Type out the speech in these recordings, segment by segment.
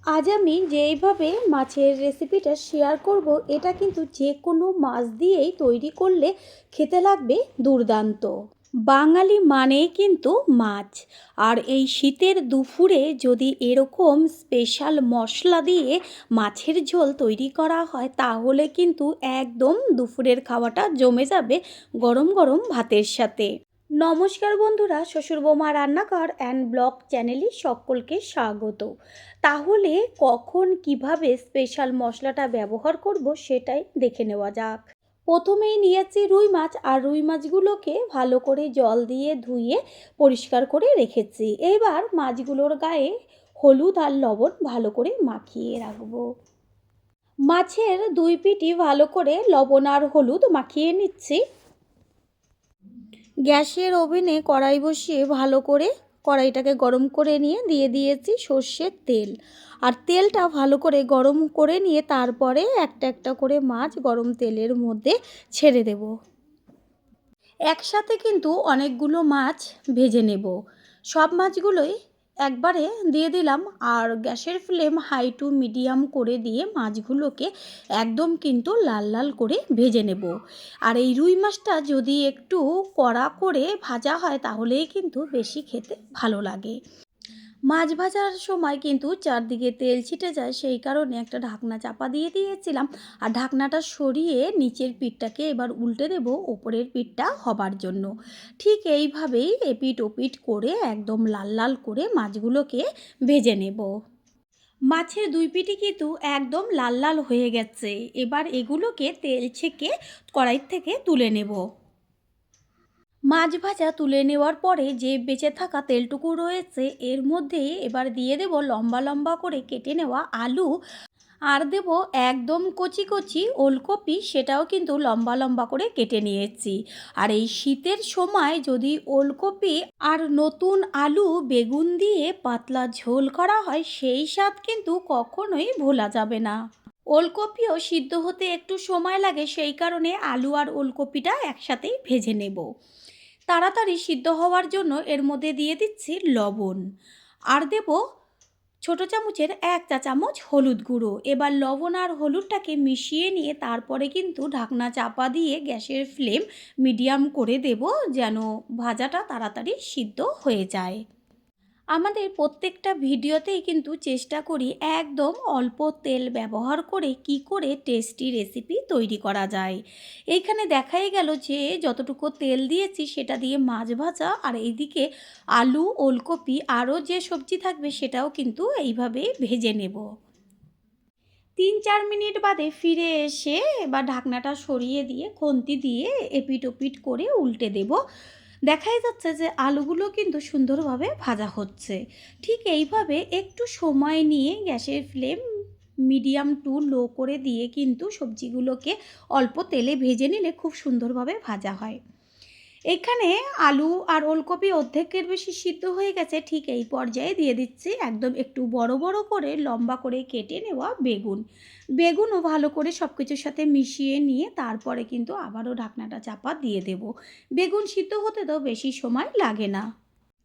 আজ আমি যেইভাবে মাছের রেসিপিটা শেয়ার করব, এটা কিন্তু যে কোনো মাছ দিয়েই তৈরি করলে খেতে লাগবে দুর্দান্ত। বাঙালি মানেই কিন্তু মাছ, আর এই শীতের দুপুরে যদি এরকম স্পেশাল মশলা দিয়ে মাছের ঝোল তৈরি করা হয়, তাহলে কিন্তু একদম দুপুরের খাওয়াটা জমে যাবে গরম গরম ভাতের সাথে। নমস্কার বন্ধুরা, শ্বশুর বৌমা রান্নাঘর অ্যান্ড ব্লগ চ্যানেলে সকলকে স্বাগত। তাহলে কখন কিভাবে স্পেশাল মশলাটা ব্যবহার করব সেটাই দেখে নেওয়া যাক। প্রথমেই নিয়েছি রুই মাছ, আর রুই মাছগুলোকে ভালো করে জল দিয়ে ধুয়ে পরিষ্কার করে রেখেছি। এবার মাছগুলোর গায়ে হলুদ আর লবণ ভালো করে মাখিয়ে রাখবো। মাছের দুই পিঠই ভালো করে লবণ আর হলুদ মাখিয়ে নিচ্ছি। গ্যাসের ওভেনে কড়াই বসিয়ে ভালো করে কড়াইটাকে গরম করে নিয়ে দিয়ে দিয়েছি সর্ষের তেল। আর তেলটা ভালো করে গরম করে নিয়ে তারপরে একটা একটা করে মাছ গরম তেলের মধ্যে ছেড়ে দেব। একসাথে কিন্তু অনেকগুলো মাছ ভেজে নেব। সব মাছগুলোই একবারে দিয়ে দিলাম, আর গ্যাসের ফ্লেম হাই টু মিডিয়াম করে দিয়ে মাছগুলোকে একদম কিন্তু লাল লাল করে ভেজে নেব। আর এই রুই মাছটা যদি একটু কড়া করে ভাজা হয় তাহলেই কিন্তু বেশি খেতে ভালো লাগে। মাছ ভাজার সময় কিন্তু চারদিকে তেল ছিটে যায়, সেই কারণে একটা ঢাকনা চাপা দিয়ে দিয়েছিলাম। আর ঢাকনাটা সরিয়ে নিচের পিঠটাকে এবার উল্টে দেব ওপরের পিঠটা হবার জন্য। ঠিক এইভাবেই এপিট ওপিট করে একদম লাল লাল করে মাছগুলোকে ভেজে নেব। মাছের দুই পিঠই কিন্তু একদম লাল লাল হয়ে গেছে। এবার এগুলোকে তেল ছেঁকে কড়াই থেকে তুলে নেব। মাছ ভাজা তুলে নেওয়ার পরে যে বেঁচে থাকা তেলটুকু রয়েছে এর মধ্যে এবার দিয়ে দেব লম্বা লম্বা করে কেটে নেওয়া আলু, আর দেব একদম কচি কচি ওলকপি, সেটাও কিন্তু লম্বা লম্বা করে কেটে নিয়েছি। আর এই শীতের সময় যদি ওলকপি আর নতুন আলু বেগুন দিয়ে পাতলা ঝোল করা হয়, সেই স্বাদ কিন্তু কখনোই ভোলা যাবে না। ওলকপিও সিদ্ধ হতে একটু সময় লাগে, সেই কারণে আলু আর ওলকপিটা একসাথেই ভেজে নেব। তাড়াতাড়ি সিদ্ধ হওয়ার জন্য এর মধ্যে দিয়ে দিচ্ছি লবণ, আর দেব ছোটো চামচের 1 চা চামচ হলুদ গুঁড়ো। এবার লবণ আর হলুদটাকে মিশিয়ে নিয়ে তারপরে কিন্তু ঢাকনা চাপা দিয়ে গ্যাসের ফ্লেম মিডিয়াম করে দেব, যেন ভাজাটা তাড়াতাড়ি সিদ্ধ হয়ে যায়। আমাদের প্রত্যেকটা ভিডিওতেই কিন্তু চেষ্টা করি একদম অল্প তেল ব্যবহার করে কি করে টেস্টি রেসিপি তৈরি করা যায়। এইখানে দেখাই গেল যে যতটুকু তেল দিয়েছি সেটা দিয়ে মাছ ভাজা, আর এইদিকে আলু ওলকপি আরও যে সবজি থাকবে সেটাও কিন্তু এইভাবে ভেজে নেব। 3-4 মিনিট বাদে ফিরে এসে এবার ঢাকনাটা সরিয়ে দিয়ে খুন্তি দিয়ে এপিট ওপিট করে উল্টে দেব। দেখাই যাচ্ছে যে আলুগুলো কিন্তু সুন্দরভাবে ভাজা হচ্ছে। ঠিক এইভাবে একটু সময় নিয়ে গ্যাসের ফ্লেম মিডিয়াম টু লো করে দিয়ে কিন্তু সবজিগুলোকে অল্প তেলে ভেজে নিলে খুব সুন্দরভাবে ভাজা হয়। এখানে আলু আর ওলকপি অর্ধেকের বেশি সিদ্ধ হয়ে গেছে। ঠিক এই পর্যায়ে দিয়ে দিচ্ছি একদম একটু বড় বড় করে লম্বা করে কেটে নেওয়া বেগুনও ভালো করে সব কিছুর সাথে মিশিয়ে নিয়ে তারপরে কিন্তু আবারও ঢাকনাটা চাপা দিয়ে দেব। বেগুন সিদ্ধ হতে তো বেশি সময় লাগে না।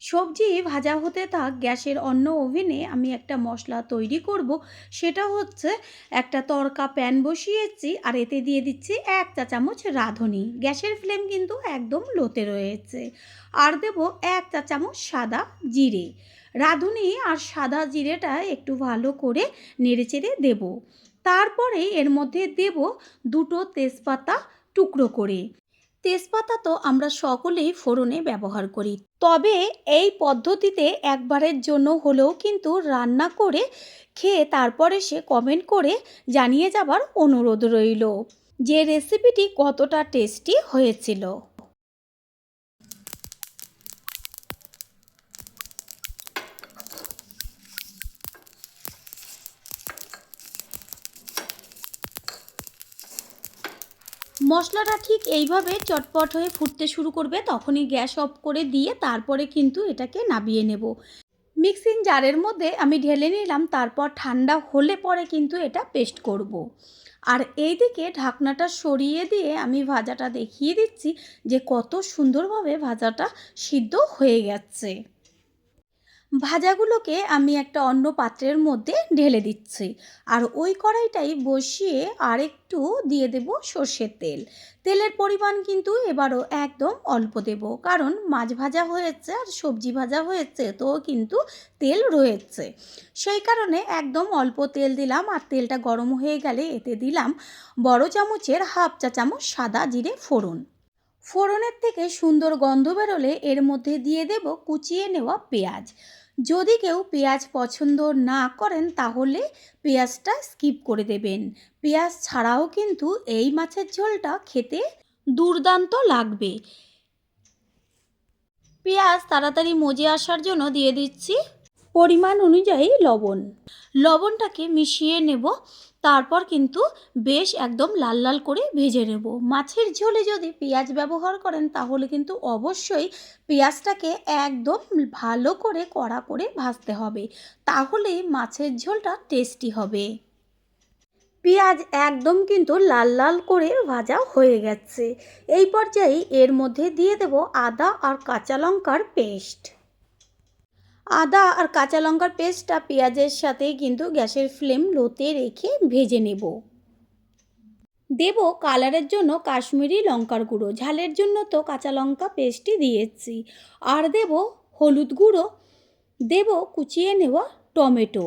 সবজি ভাজা হতে থাক, গ্যাসের অন্য ওভেনে আমি একটা মশলা তৈরি করব। সেটা হচ্ছে একটা তড়কা প্যান বসিয়েছি, আর এতে দিয়ে দিচ্ছি 1 চা চামচ রাঁধুনি। গ্যাসের ফ্লেম কিন্তু একদম লোতে রয়েছে। আর দেব 1 চা চামচ সাদা জিরে। রাঁধুনি আর সাদা জিরেটা একটু ভালো করে নেড়েচেড়ে দেব। তারপরে এর মধ্যে দেব 2টো তেজপাতা টুকরো করে। তেজপাতা তো আমরা সকলেই ফোড়নে ব্যবহার করি, তবে এই পদ্ধতিতে একবারের জন্য হলেও কিন্তু রান্না করে খেয়ে তারপরে সে কমেন্ট করে জানিয়ে যাবার অনুরোধ রইল যে রেসিপিটি কতটা টেস্টি হয়েছিল। মশলাটা ঠিক এইভাবে চটপট হয়ে ফুটতে শুরু করবে, তখনই গ্যাস অফ করে দিয়ে তারপরে কিন্তু এটাকে নামিয়ে নেব। মিক্সিং জারের মধ্যে আমি ঢেলে নিলাম, তারপর ঠান্ডা হলে পরে কিন্তু এটা পেস্ট করব। আর এইদিকে ঢাকনাটা সরিয়ে দিয়ে আমি ভাজাটা দেখিয়ে দিচ্ছি যে কত সুন্দরভাবে ভাজাটা সিদ্ধ হয়ে গেছে। ভাজাগুলোকে আমি একটা অন্য পাত্রের মধ্যে ঢেলে দিচ্ছি। আর ওই কড়াইটাই বসিয়ে আর একটু দিয়ে দেব সর্ষের তেল। তেলের পরিমাণ কিন্তু এবারও একদম অল্প দেব, কারণ মাছ ভাজা হয়েছে আর সবজি ভাজা হয়েছে, তো কিন্তু তেল রয়েছে। সেই কারণে একদম অল্প তেল দিলাম। আর তেলটা গরম হয়ে গেলে এতে দিলাম বড় চামচের হাফ চা চামচ সাদা জিরে ফোড়ন। ফোড়নের থেকে সুন্দর গন্ধ বেরোলে এর মধ্যে দিয়ে দেব কুচিয়ে নেওয়া পেঁয়াজ। যদি কেউ পেঁয়াজ পছন্দ না করেন তাহলে পেঁয়াজটা স্কিপ করে দেবেন। পেঁয়াজ ছাড়াও কিন্তু এই মাছের ঝোলটা খেতে দুর্দান্ত লাগবে। পেঁয়াজ তাড়াতাড়ি মজে আসার জন্য দিয়ে দিচ্ছি পরিমাণ অনুযায়ী লবণ। লবণটাকে মিশিয়ে নেব, তারপর কিন্তু বেশ একদম লাল লাল করে ভেজে নেব। মাছের ঝোলে যদি পেঁয়াজ ব্যবহার করেন তাহলে কিন্তু অবশ্যই পেঁয়াজটাকে একদম ভালো করে কড়া করে ভাজতে হবে, তাহলেই মাছের ঝোলটা টেস্টি হবে। পেঁয়াজ একদম কিন্তু লাল লাল করে ভাজা হয়ে গেছে। এই পর্যায়ে এর মধ্যে দিয়ে দেব আদা আর কাঁচা লঙ্কার পেস্ট। আদা আর কাঁচা লঙ্কার পেস্টটা পেঁয়াজের সাথে কিন্তু গ্যাসের ফ্লেম লোতে রেখে ভেজে নেব। দেব কালারের জন্য কাশ্মীরি লঙ্কার গুঁড়ো, ঝালের জন্য তো কাঁচা লঙ্কা পেস্টই দিয়েছি। আর দেব হলুদ গুঁড়ো, দেব কুচিয়ে নেওয়া টমেটো।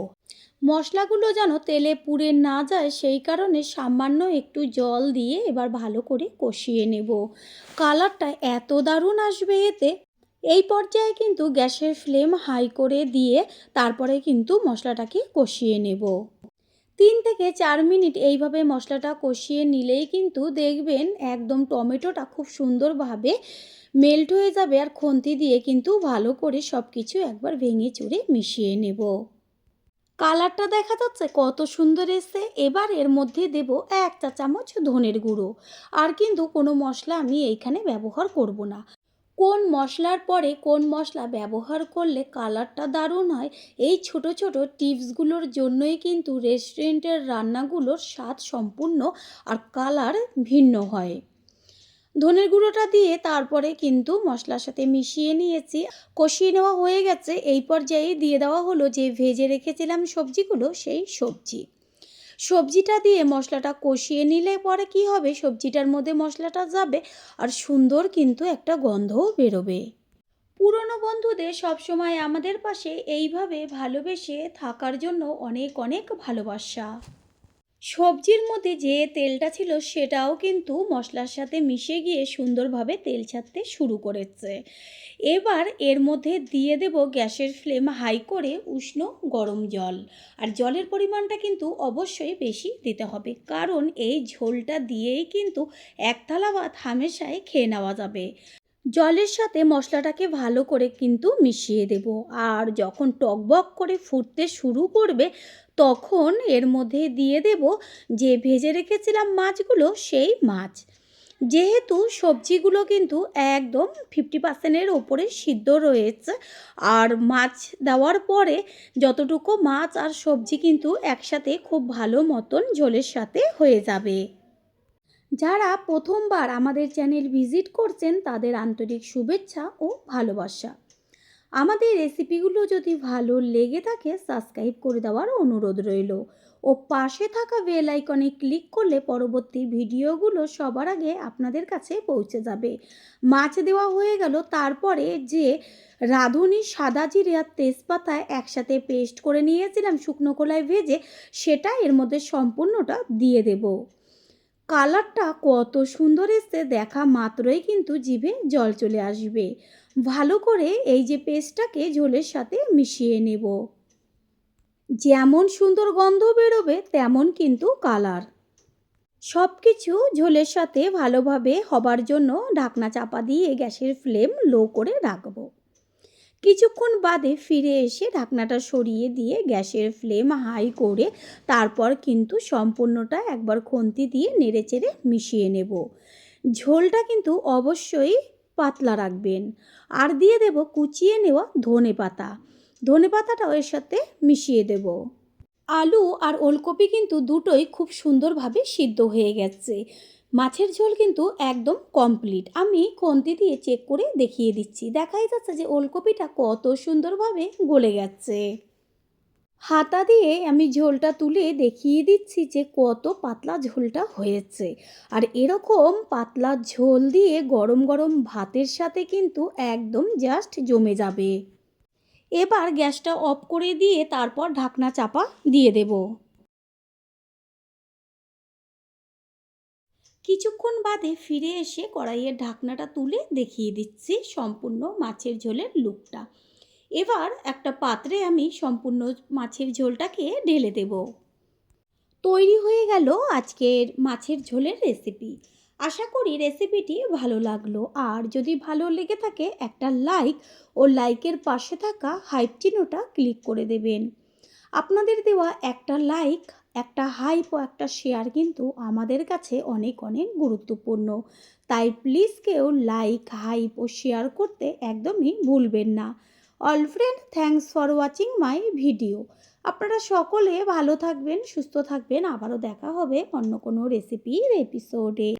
মশলাগুলো যেন তেলে পুড়ে না যায় সেই কারণে সামান্য একটু জল দিয়ে এবার ভালো করে কষিয়ে নেব। কালারটা এত দারুণ আসবে এতে। এই পর্যায়ে কিন্তু গ্যাসের ফ্লেম হাই করে দিয়ে তারপরে কিন্তু মশলাটাকে কষিয়ে নেব। 3 থেকে 4 মিনিট এইভাবে মশলাটা কষিয়ে নিলেই কিন্তু দেখবেন একদম টমেটোটা খুব সুন্দরভাবে মেল্ট হয়ে যাবে। আর খুন্তি দিয়ে কিন্তু ভালো করে সব কিছু একবার ভেঙে চুরে মিশিয়ে নেব। কালারটা দেখা যাচ্ছে কত সুন্দর এসছে। এবার এর মধ্যে দেব 1 চা চামচ ধনের গুঁড়ো। আর কিন্তু কোনো মশলা আমি এইখানে ব্যবহার করব না। কোন মশলার পরে কোন মশলা ব্যবহার করলে কালারটা দারুণ হয়, এই ছোট ছোট টিপসগুলোর জন্যই কিন্তু রেস্টুরেন্টের রান্নাগুলোর স্বাদ সম্পূর্ণ আর কালার ভিন্ন হয়। ধনের গুঁড়োটা দিয়ে তারপরে কিন্তু মশলার সাথে মিশিয়ে নিয়েছি, কষিয়ে নেওয়া হয়ে গেছে। এই পর্যায়ে দিয়ে দেওয়া হলো যে ভেজে রেখেছিলাম সবজিগুলো, সেই সবজিটা দিয়ে মশলাটা কষিয়ে নিলে পরে কি হবে, সবজিটার মধ্যে মশলাটা যাবে আর সুন্দর কিন্তু একটা গন্ধও বেরোবে। পুরনো বন্ধুদের সবসময় আমাদের পাশে এইভাবে ভালোবেসে থাকার জন্য অনেক অনেক ভালোবাসা। সবজির মধ্যে যে তেলটা ছিল সেটাও কিন্তু মশলার সাথে মিশে গিয়ে সুন্দরভাবে তেল ছাড়তে শুরু করেছে। এবার এর মধ্যে দিয়ে দেব গ্যাসের ফ্লেম হাই করে উষ্ণ গরম জল। আর জলের পরিমাণটা কিন্তু অবশ্যই বেশি দিতে হবে, কারণ এই ঝোলটা দিয়েই কিন্তু এক থালা ভাত হামেশাই খেয়ে নেওয়া যাবে। জলের সাথে মশলাটাকে ভালো করে কিন্তু মিশিয়ে দেব। আর যখন টকবক করে ফুটতে শুরু করবে তখন এর মধ্যে দিয়ে দেব যে ভেজে রেখেছিলাম মাছগুলো, সেই মাছ। যেহেতু সবজিগুলো কিন্তু একদম 50%-এর ওপরে সিদ্ধ রয়েছে, আর মাছ দেওয়ার পরে যতটুকু মাছ আর সবজি কিন্তু একসাথে খুব ভালো মতন ঝোলের সাথে হয়ে যাবে। যারা প্রথমবার আমাদের চ্যানেল ভিজিট করছেন তাদের আন্তরিক শুভেচ্ছা ও ভালোবাসা। আমাদের রেসিপিগুলো যদি ভালো লেগে থাকে সাবস্ক্রাইব করে দেওয়ার অনুরোধ রইল ও পাশে থাকা বেল আইকনে ক্লিক করলে পরবর্তী ভিডিওগুলো সবার আগে আপনাদের কাছে পৌঁছে যাবে। মাছ দেওয়া হয়ে গেল, তারপরে যে রাঁধুনি সাদা জিরে আর তেজপাতা একসাথে পেস্ট করে নিয়েছিলাম শুকনো খোলায় ভেজে, সেটা এর মধ্যে সম্পূর্ণটা দিয়ে দেব। কালারটা কত সুন্দর এসছে, দেখা মাত্রই কিন্তু জিভে জল চলে আসবে। ভালো করে এই যে পেস্টটাকে ঝোলের সাথে মিশিয়ে নেব। যেমন সুন্দর গন্ধ বেরোবে তেমন কিন্তু কালার। সব কিছু ঝোলের সাথে ভালোভাবে হবার জন্য ঢাকনা চাপা দিয়ে গ্যাসের ফ্লেম লো করে রাখবো। কিছুক্ষণ বাদে ফিরে এসে ঢাকনাটা সরিয়ে দিয়ে গ্যাসের ফ্লেম হাই করে তারপর কিন্তু সম্পূর্ণটা একবার খুন্তি দিয়ে নেড়েচেড়ে মিশিয়ে নেব। ঝোলটা কিন্তু অবশ্যই পাতলা রাখবেন। আর দিয়ে দেব কুচিয়ে নেওয়া ধনে পাতাটাও এর সাথে মিশিয়ে দেব। আলু আর ওলকপি কিন্তু দুটোই খুব সুন্দরভাবে সিদ্ধ হয়ে গেছে। মাছের ঝোল কিন্তু একদম কমপ্লিট। আমি খুন্তি দিয়ে চেক করে দেখিয়ে দিচ্ছি। দেখাই যাচ্ছে যে ওলকপিটা কত সুন্দরভাবে গলে গেছে। হাতা দিয়ে আমি ঝোলটা তুলে দেখিয়ে দিচ্ছি যে কত পাতলা ঝোলটা হয়েছে। আর এরকম পাতলা ঝোল দিয়ে গরম গরম ভাতের সাথে কিন্তু একদম জাস্ট জমে যাবে। এবার গ্যাসটা অফ করে দিয়ে তারপর ঢাকনা চাপা দিয়ে দেব। কিছুক্ষণ বাদে ফিরে এসে কড়াইয়ের ঢাকনাটা তুলে দেখিয়ে দিচ্ছি সম্পূর্ণ মাছের ঝোলের লুকটা। এবার একটা পাত্রে আমি সম্পূর্ণ মাছের ঝোলটাকে ঢেলে দেব। তৈরি হয়ে গেল আজকের মাছের ঝোলের রেসিপি। আশা করি রেসিপিটি ভালো লাগলো। আর যদি ভালো লেগে থাকে একটা লাইক ও লাইকের পাশে থাকা হাইপ চিহ্নটা ক্লিক করে দেবেন। আপনাদের দেওয়া একটা লাইক, একটা হাইপ ও একটা শেয়ার কিন্তু আমাদের কাছে অনেক অনেক গুরুত্বপূর্ণ। তাই প্লিজ কেউ লাইক, হাইপ ও শেয়ার করতে একদমই ভুলবেন না। All friend, thanks for watching my video. আপনারা সকলে ভালো থাকবেন, সুস্থ থাকবেন। আবারও দেখা হবে অন্য কোনো রেসিপির এপিসোডে।